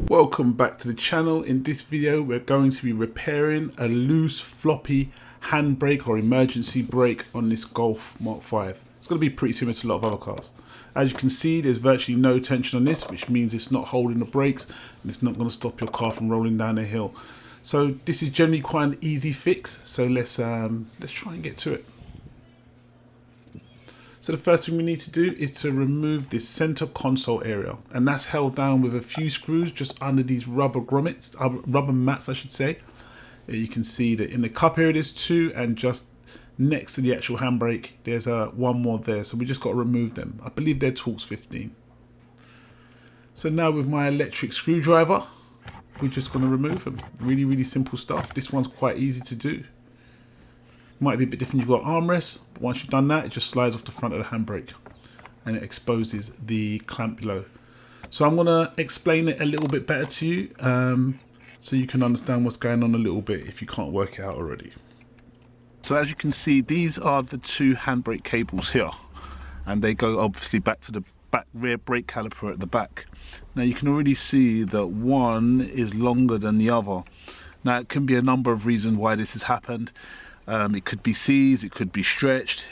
Welcome back to the channel. In this video we're going to be repairing a loose floppy handbrake or emergency brake on this Golf MK5. It's going to be pretty similar to a lot of other cars. As you can see, there's virtually no tension on this, which means it's not holding the brakes and it's not going to stop your car from rolling down a hill. So this is generally quite an easy fix, so let's try and get to it. So the first thing we need to do is to remove this center console area, and that's held down with a few screws just under these rubber mats, I should say. You can see that in the cup area there's two, and just next to the actual handbrake there's one more there. So we just got to remove them. I believe they're Torx 15. So now with my electric screwdriver, we're just going to remove them. Really simple stuff. This one's quite easy to do. Might be a bit different, you've got armrests, but once you've done that, it just slides off the front of the handbrake and it exposes the clamp below. So I'm going to explain it a little bit better to you so you can understand what's going on a little bit if you can't work it out already. So as you can see, these are the two handbrake cables here, and they go obviously back to the rear brake caliper at the back. Now you can already see that one is longer than the other. Now it can be a number of reasons why this has happened. It could be seized, it could be stretched,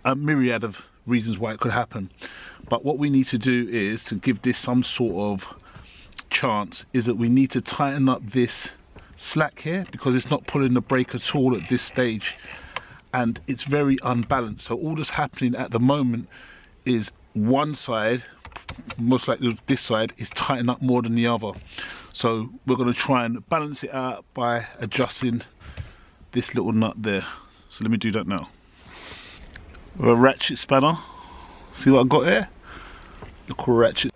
a myriad of reasons why it could happen. But what we need to do is to give this some sort of chance is that we need to tighten up this slack here, because it's not pulling the brake at all at this stage and it's very unbalanced. So all that's happening at the moment is one side, most likely this side, is tightened up more than the other. So we're going to try and balance it out by adjusting this little nut there. So let me do that now. With a ratchet spanner. See what I got here? Little ratchet.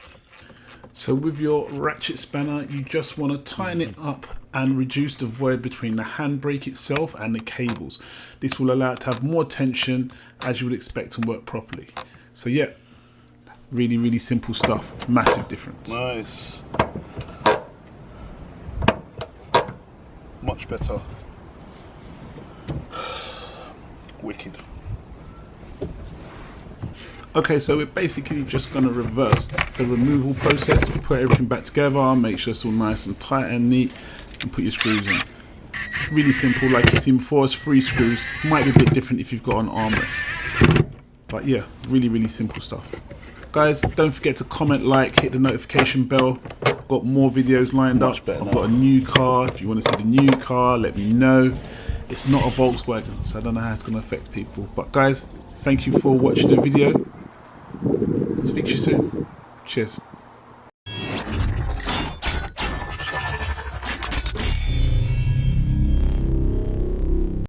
So with your ratchet spanner, you just want to tighten it up and reduce the void between the handbrake itself and the cables. This will allow it to have more tension, as you would expect, to work properly. So yeah, really simple stuff. Massive difference. Nice. Much better. Wicked. Okay, so we're basically just going to reverse the removal process, put everything back together, make sure it's all nice and tight and neat, and put your screws in. It's really simple, like you've seen before. It's 3 screws. Might be a bit different if you've got an armrest, but yeah, really simple stuff. Guys, don't forget to comment, like, hit the notification bell. I've got more videos lined up. I've got a new car. If you want to see the new car, let me know. It's not a Volkswagen, so I don't know how it's going to affect people. But guys, thank you for watching the video, and speak to you soon. Cheers.